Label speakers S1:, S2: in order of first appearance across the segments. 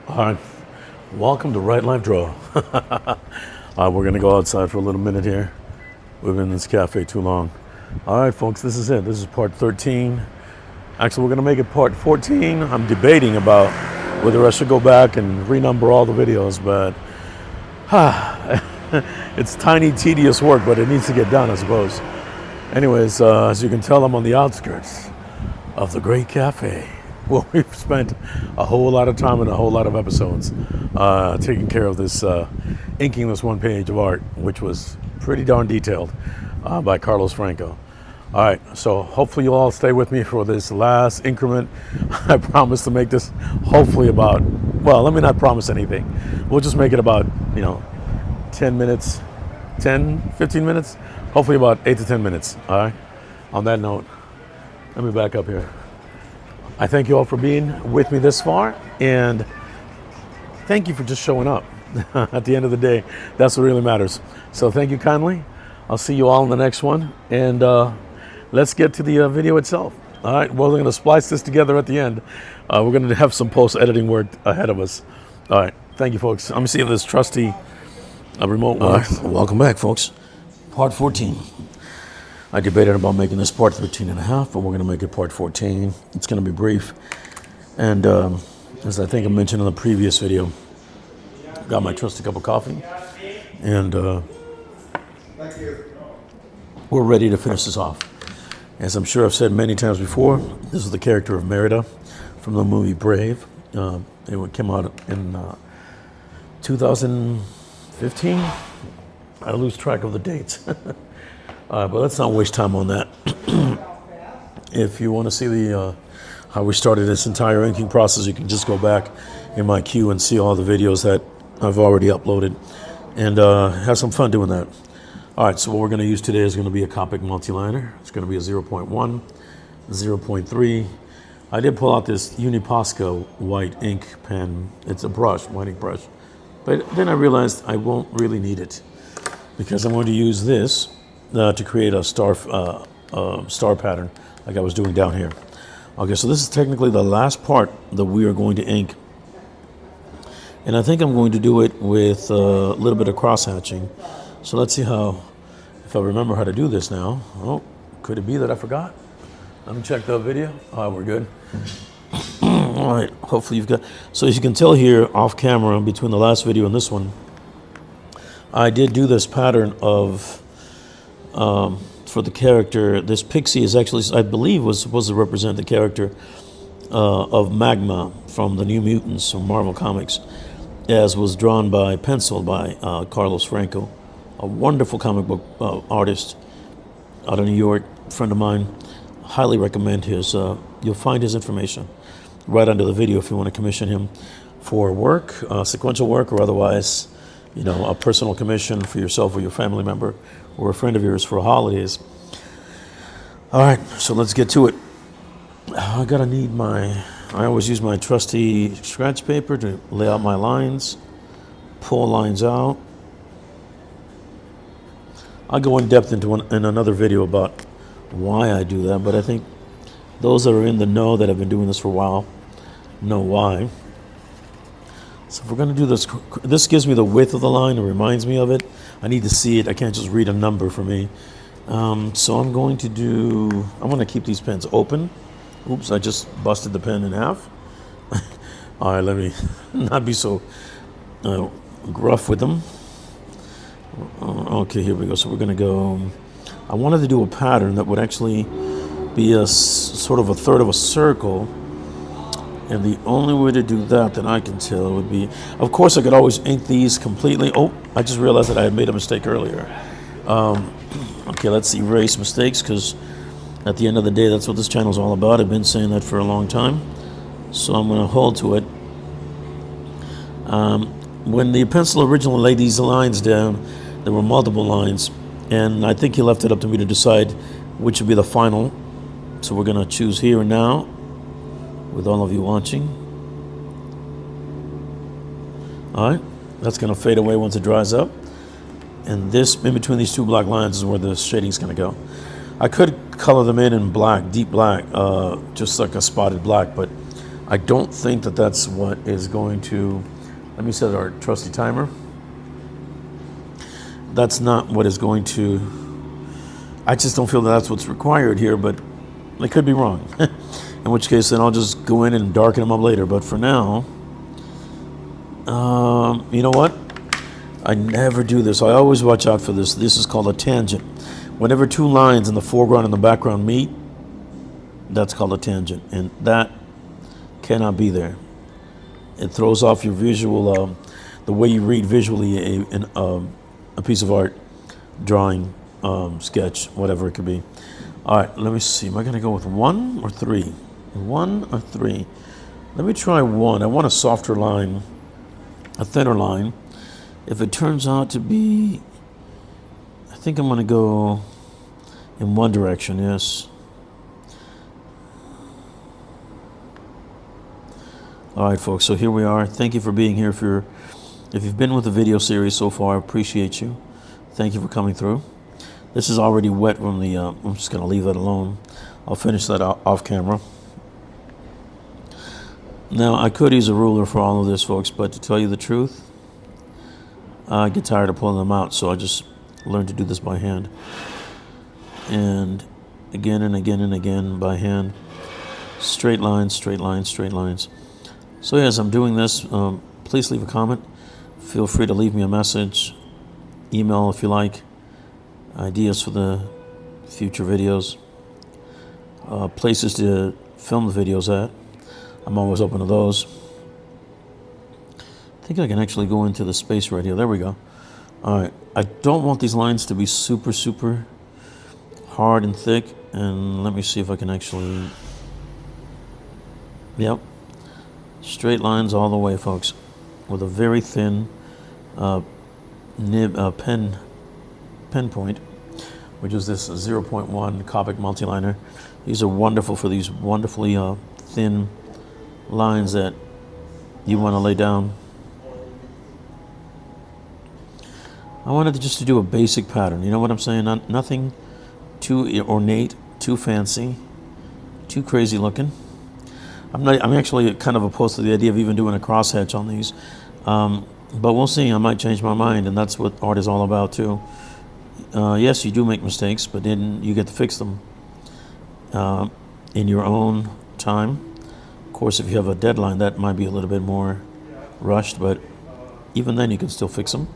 S1: All right, welcome to Right Life Draw. We're gonna go outside for a little minute here. We've been in this cafe too long. All right, folks, this is it. This is part 13. Actually, we're gonna make it part 14. I'm debating about whether I should go back and renumber all the videos, but it's tiny, tedious work, but it needs to get done, I suppose. Anyways, as you can tell, I'm on the outskirts of the great cafe. Well, we've spent a whole lot of time and a whole lot of episodes taking care of this, inking this one page of art, which was pretty darn detailed by Carlos Franco. All right, so hopefully you'll all stay with me for this last increment. I promise to make this hopefully about, well, let me not promise anything. We'll just make it about, 10 minutes, 10, 15 minutes, hopefully about 8 to 10 minutes, all right? On that note, let me back up here. I thank you all for being with me this far, and thank you for just showing up. At the end of the day, that's what really matters. So thank you kindly. I'll see you all in the next one, and let's get to the video itself. All right, well, we're going to splice this together at the end. We're going to have some post-editing work ahead of us. All right, thank you, folks. I'm seeing this trusty remote one.
S2: Welcome back, folks. Part 14. I debated about making this part 13 and a half, but we're going to make it part 14. It's going to be brief. And as I think I mentioned in the previous video, got my trusty cup of coffee. And we're ready to finish this off. As I'm sure I've said many times before, this is the character of Merida from the movie Brave. It came out in 2015. I lose track of the dates. But let's not waste time on that. If you want to see the how we started this entire inking process, you can just go back in my queue and see all the videos that I've already uploaded and have some fun doing that. All right, so what we're going to use today is going to be a Copic multiliner. It's going to be a 0.1, 0.3. I did pull out this Uniposca white ink pen. It's a brush, white ink brush. But then I realized I won't really need it because I'm going to use this to create a star pattern like I was doing down here. Okay, so this is technically the last part that we are going to ink. And I think I'm going to do it with a little bit of cross-hatching. So let's see if I remember how to do this now. Oh, could it be that I forgot? Let me check the video. Oh, we're good. All right, hopefully you've got, so as you can tell here off camera between the last video and this one, I did do this pattern of for the character. This pixie is actually, I believe, was supposed to represent the character of Magma from the New Mutants from Marvel Comics, as was drawn by pencil by Carlos Franco, a wonderful comic book artist out of New York, friend of mine. Highly recommend his, you'll find his information right under the video if you want to commission him for work, sequential work, or otherwise, a personal commission for yourself or your family member or a friend of yours for holidays. All right, so let's get to it. I always use my trusty scratch paper to lay out my lines, pull lines out. I'll go in depth in another video about why I do that, but I think those that are in the know that have been doing this for a while know why. So if we're going to do this, this gives me the width of the line. It reminds me of it. I need to see it. I can't just read a number for me. So I'm going to keep these pens open. Oops, I just busted the pen in half. All right, let me not be so gruff with them. Okay, here we go. So we're going to go, I wanted to do a pattern that would actually be a sort of a third of a circle. And the only way to do that I can tell would be, of course, I could always ink these completely. Oh, I just realized that I had made a mistake earlier. Okay, let's erase mistakes, because at the end of the day, that's what this channel is all about. I've been saying that for a long time. So I'm going to hold to it. When the pencil originally laid these lines down, there were multiple lines. And I think he left it up to me to decide which would be the final. So we're going to choose here and now, with all of you watching. All right, that's going to fade away once it dries up. And this, in between these two black lines, is where the shading's going to go. I could color them in black, deep black, just like a spotted black, but I don't think that that's what is going to, let me set our trusty timer. That's not what is going to, I just don't feel that that's what's required here, but I could be wrong. In which case, then I'll just go in and darken them up later. But for now, you know what? I never do this. I always watch out for this. This is called a tangent. Whenever two lines in the foreground and the background meet, that's called a tangent. And that cannot be there. It throws off your visual, the way you read visually a piece of art, drawing, sketch, whatever it could be. All right, let me see. Am I going to go with 1 or 3? 1 or 3? Let me try 1. I want a softer line, a thinner line. If it turns out to be, I think I'm going to go in one direction, yes. All right, folks, so here we are. Thank you for being here. If you've been with the video series so far, I appreciate you. Thank you for coming through. This is already wet from the, I'm just going to leave that alone. I'll finish that off camera. Now, I could use a ruler for all of this, folks, but to tell you the truth, I get tired of pulling them out, so I just learned to do this by hand. And again and again and again by hand. Straight lines, straight lines, straight lines. So as I'm doing this, please leave a comment. Feel free to leave me a message, email if you like, ideas for the future videos, places to film the videos at. I'm always open to those. I think I can actually go into the space right here. There we go. All right. I don't want these lines to be super, super hard and thick. And let me see if I can actually... Yep. Straight lines all the way, folks. With a very thin pen point, which is this 0.1 Copic multiliner. These are wonderful for these wonderfully thin lines that you want to lay down. I wanted just to do a basic pattern. You know what I'm saying? Nothing too ornate, too fancy, too crazy looking. I'm actually kind of opposed to the idea of even doing a crosshatch on these. But we'll see. I might change my mind, and that's what art is all about too. Yes, you do make mistakes, but then you get to fix them in your own time. Of course, if you have a deadline, that might be a little bit more rushed, but even then you can still fix them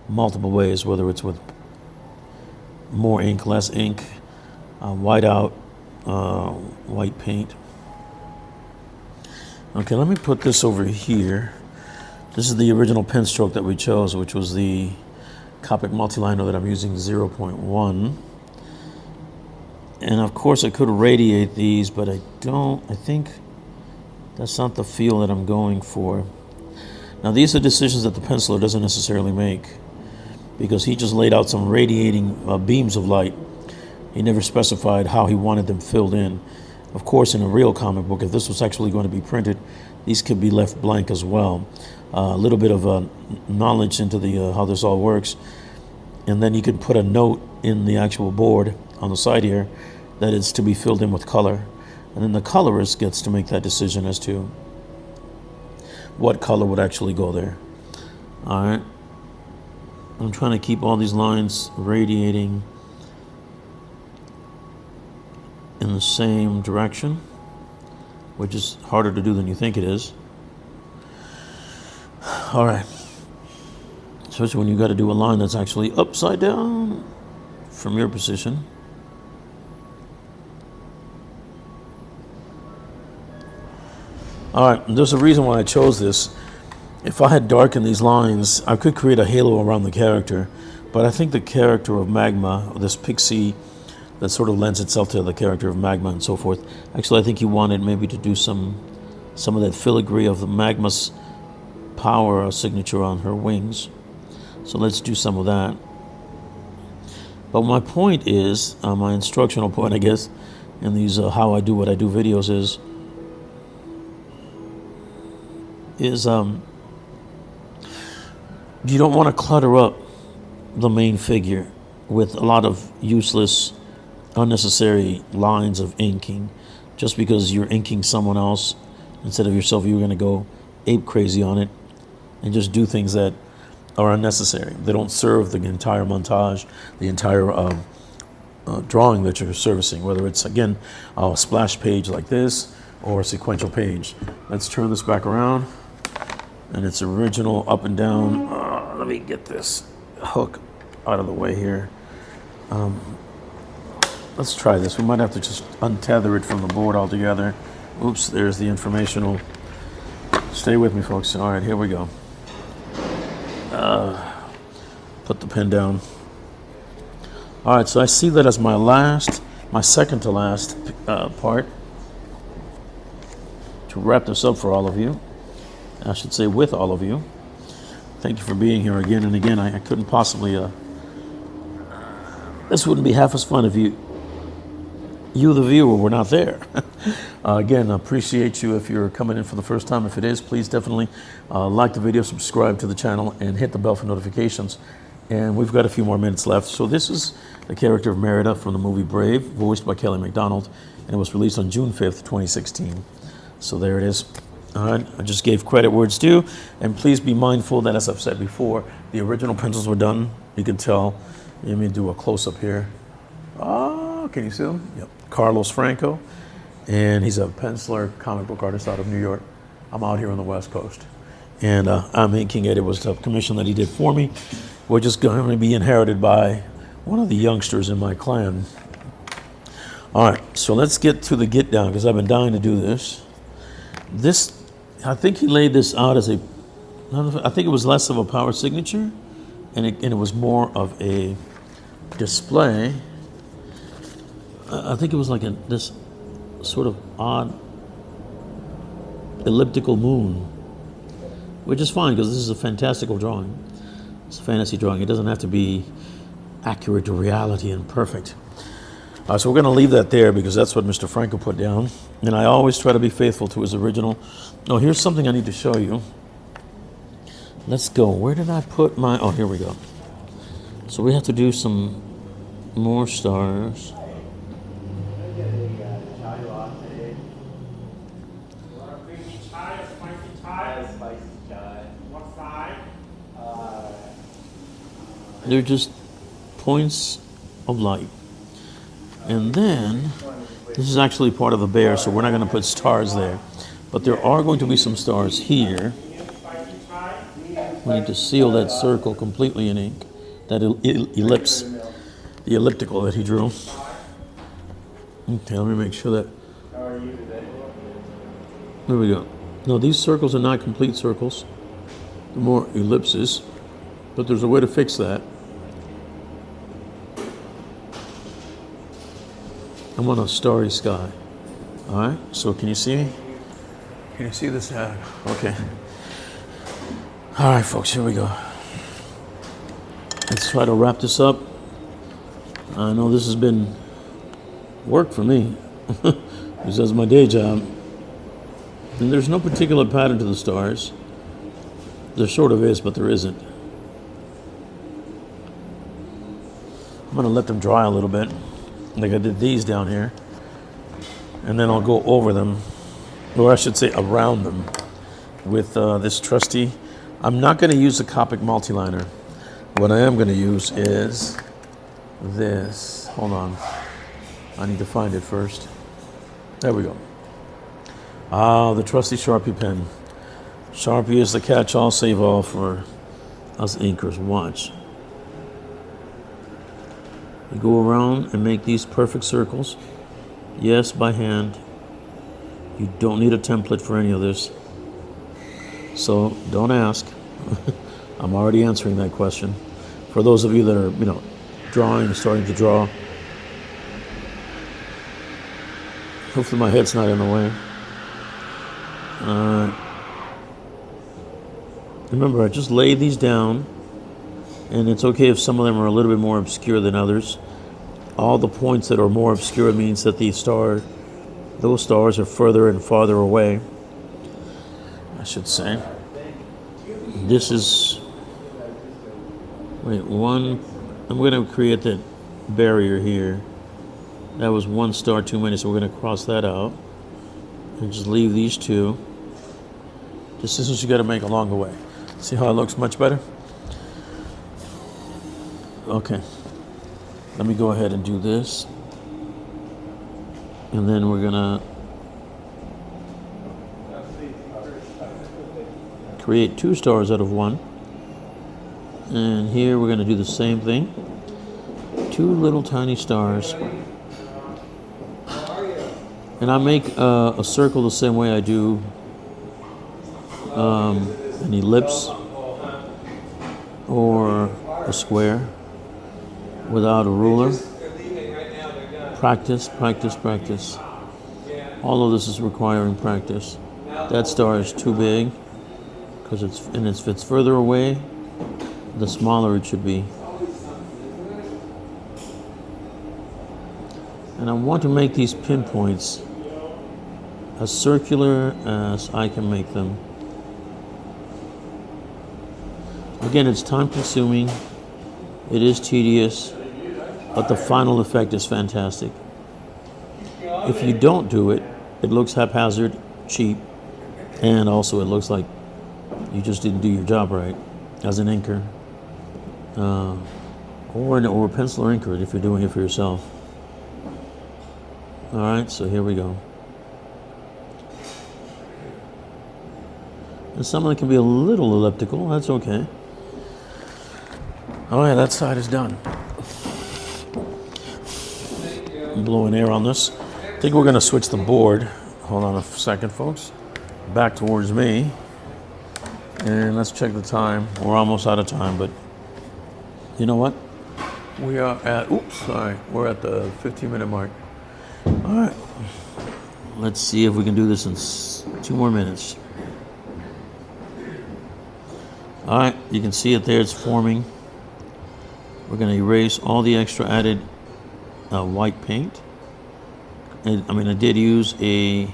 S2: multiple ways, whether it's with more ink, less ink, white out, white paint. Okay, let me put this over here. This is the original pen stroke that we chose, which was the Copic multiliner that I'm using, 0.1. And of course I could radiate these, but I think that's not the feel that I'm going for. Now these are decisions that the penciler doesn't necessarily make, because he just laid out some radiating beams of light. He never specified how he wanted them filled in. Of course, in a real comic book, if this was actually going to be printed, these could be left blank as well. A little bit of knowledge into the how this all works. And then you could put a note in the actual board on the side here that is to be filled in with color. And then the colorist gets to make that decision as to what color would actually go there. All right. I'm trying to keep all these lines radiating in the same direction, which is harder to do than you think it is. All right. Especially when you got to do a line that's actually upside down from your position. All right, there's a reason why I chose this. If I had darkened these lines, I could create a halo around the character, but I think the character of Magma, this pixie that sort of lends itself to the character of Magma and so forth. Actually, I think he wanted maybe to do some of that filigree of the Magma's power signature on her wings. So let's do some of that. But my point is, my instructional point, I guess, in these how I do what I do videos is you don't want to clutter up the main figure with a lot of useless, unnecessary lines of inking. Just because you're inking someone else, instead of yourself, you're going to go ape crazy on it and just do things that are unnecessary. They don't serve the entire montage, the entire drawing that you're servicing, whether it's, again, a splash page like this or a sequential page. Let's turn this back around, and it's original up and down. Let me get this hook out of the way here. Let's try this. We might have to just untether it from the board altogether. Oops, there's the informational. Stay with me, folks. All right, here we go. Put the pen down. All right, so I see that as my second to last part. To wrap this up for all of you, I should say with all of you. Thank you for being here again and again. I couldn't possibly, this wouldn't be half as fun if you the viewer were not there. Again, I appreciate you if you're coming in for the first time. If it is, please definitely like the video, subscribe to the channel, and hit the bell for notifications. And we've got a few more minutes left. So this is the character of Merida from the movie Brave, voiced by Kelly MacDonald, and it was released on June 5th, 2016. So there it is. All right, I just gave credit where it's due, and please be mindful that, as I've said before, the original pencils were done. You can tell. Let me do a close-up here. Oh, can you see him? Yep. Carlos Franco, and he's a penciler, comic book artist out of New York. I'm out here on the West Coast, and I'm inking it. It was a commission that he did for me, which is going to be inherited by one of the youngsters in my clan. All right, so let's get to the get down, because I've been dying to do this. I think he laid this out as I think it was less of a power signature, and it was more of a display. I think it was like this sort of odd elliptical moon, which is fine because this is a fantastical drawing. It's a fantasy drawing. It doesn't have to be accurate to reality and perfect. So we're going to leave that there because that's what Mr. Franco put down. And I always try to be faithful to his original. Oh, here's something I need to show you. Let's go. Where did I put my... Oh, here we go. So we have to do some more stars. They're just points of light. And then, this is actually part of the bear, so we're not going to put stars there. But there are going to be some stars here. We need to seal that circle completely in ink. That ellipse, the elliptical that he drew. Okay, let me make sure that... There we go. No, these circles are not complete circles. They're more ellipses. But there's a way to fix that. I'm on a starry sky. All right, so can you see me? Can you see this? Okay. All right, folks, here we go. Let's try to wrap this up. I know this has been work for me, because that's my day job. And there's no particular pattern to the stars. There sort of is, but there isn't. I'm gonna let them dry a little bit, like I did these down here, and then I'll go over them, or I should say around them, with this trusty. I'm not going to use the Copic multiliner. What I am going to use is this. Hold on, I need to find it first. There we go. The trusty Sharpie pen. Sharpie is the catch-all, save-all for us inkers. Watch. You go around and make these perfect circles. Yes, by hand. You don't need a template for any of this. So don't ask. I'm already answering that question. For those of you that are, drawing, starting to draw. Hopefully my head's not in the way. Remember, I just laid these down, and it's okay if some of them are a little bit more obscure than others. All the points that are more obscure means that those stars are further and farther away, I should say. This is, I'm going to create that barrier here. That was one star too many, so we're going to cross that out and just leave these two. decisions you got to make along the way. See how it looks much better? Okay. Let me go ahead and do this. And then we're gonna create 2 stars out of 1. And here we're gonna do the same thing. 2 little tiny stars. And I make a circle the same way I do an ellipse or a square without a ruler. Practice, practice, practice. All of this is requiring practice. That star is too big because if it's further away, the smaller it should be. And I want to make these pinpoints as circular as I can make them. Again, it's time consuming, it is tedious, but the final effect is fantastic. If you don't do it, it looks haphazard, cheap, and also it looks like you just didn't do your job right as an inker, or a pencil or inker if you're doing it for yourself. All right, so here we go. And some of it can be a little elliptical, that's okay. All right, that side is done. I'm blowing air on this. I think we're gonna switch the board. Hold on a second, folks. Back towards me. And let's check the time. We're almost out of time, but you know what? We are at, we're at the 15-minute mark. All right, let's see if we can do this in 2 more minutes. All right, you can see it there, it's forming. We're gonna erase all the extra added white paint. I did use a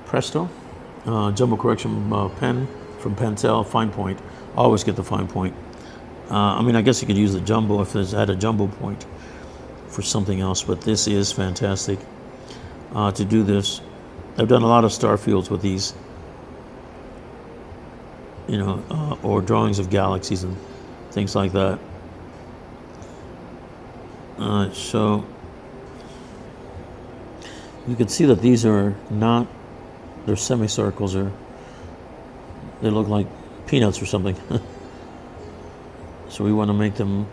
S2: Presto jumbo correction pen from Pentel, fine point. Always get the fine point. I guess you could use the jumbo if it had a jumbo point for something else, but this is fantastic to do this. I've done a lot of star fields with these, or drawings of galaxies and things like that. So you can see that these are not, they're semicircles, or they look like peanuts or something. So we want to make them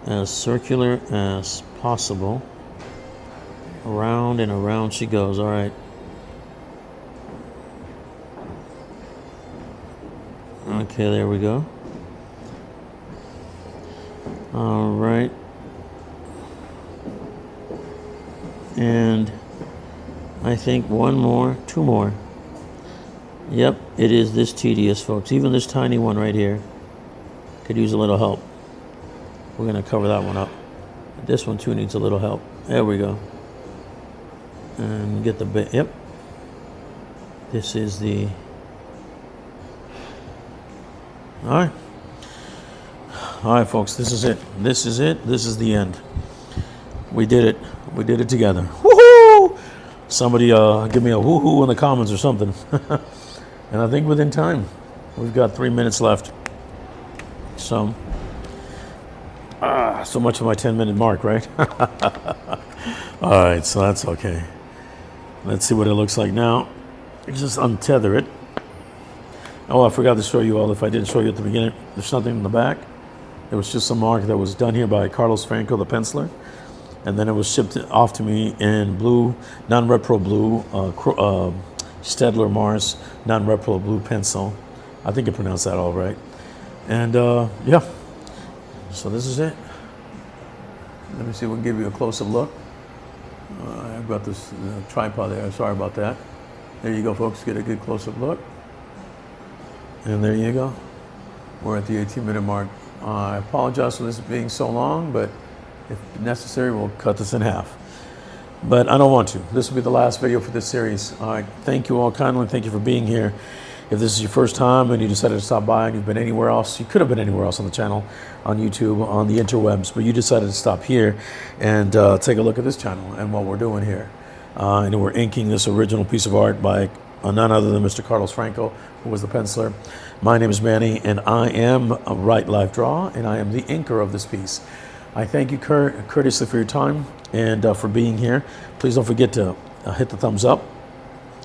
S2: as circular as possible. Around and around she goes. All right. Okay, there we go. All right. And I think 1 more, 2 more. Yep, it is this tedious, folks. Even this tiny one right here could use a little help. We're going to cover that one up. This one too needs a little help. There we go. And get the bit. Yep. This is the. All right. All right, folks. This is it. This is it. This is the end. We did it. We did it together. Woohoo! Somebody give me a woohoo in the comments or something. And I think within time. We've got 3 minutes left. So much for my 10-minute mark, right? All right, so that's okay. Let's see what it looks like now. Just untether it. Oh, I forgot to show you all. If I didn't show you at the beginning, there's nothing in the back. It was just some mark that was done here by Carlos Franco, the penciler. And then it was shipped off to me in blue, non-repro blue, Stedler Mars non-repro blue pencil. I think I pronounced that all right. And yeah, so this is it. Let me see if we can give you a close-up look. I've got this tripod there, sorry about that. There you go, folks, get a good close-up look. And there you go. We're at the 18-minute mark. I apologize for this being so long, but if necessary, we'll cut this in half. But I don't want to. This will be the last video for this series. All right, thank you all kindly. Thank you for being here. If this is your first time and you decided to stop by and you've been anywhere else, you could have been anywhere else on the channel, on YouTube, on the interwebs, but you decided to stop here and take a look at this channel and what we're doing here. And we're inking this original piece of art by none other than Mr. Carlos Franco, who was the penciler. My name is Manny, and I am a Right Life Draw, and I am the inker of this piece. I thank you courteously for your time and for being here. Please don't forget to hit the thumbs up,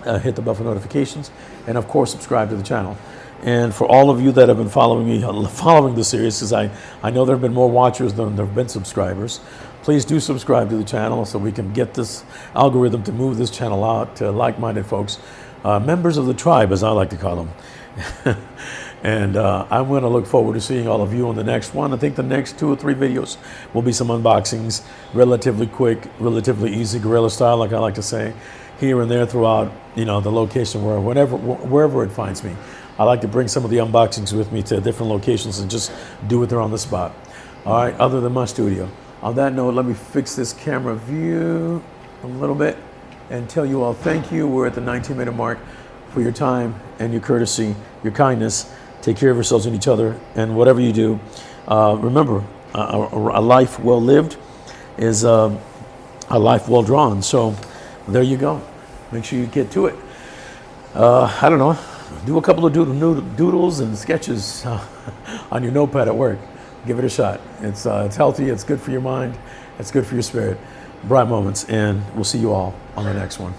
S2: hit the bell for notifications, and of course subscribe to the channel. And for all of you that have been following me, following the series, because I know there have been more watchers than there have been subscribers, please do subscribe to the channel so we can get this algorithm to move this channel out to like-minded folks, members of the tribe, as I like to call them. And I'm going to look forward to seeing all of you on the next one. I think the next 2 or 3 videos will be some unboxings, relatively quick, relatively easy, guerrilla style, like I like to say, here and there throughout, the location wherever it finds me. I like to bring some of the unboxings with me to different locations and just do it there on the spot. All right, other than my studio. On that note, let me fix this camera view a little bit and tell you all thank you. We're at the 19-minute mark for your time and your courtesy, your kindness. Take care of yourselves and each other, and whatever you do, remember, a life well lived is a life well drawn. So there you go. Make sure you get to it. I don't know, do a couple of doodles and sketches on your notepad at work. Give it a shot. It's healthy, it's good for your mind, it's good for your spirit. Bright moments, and we'll see you all on the next one.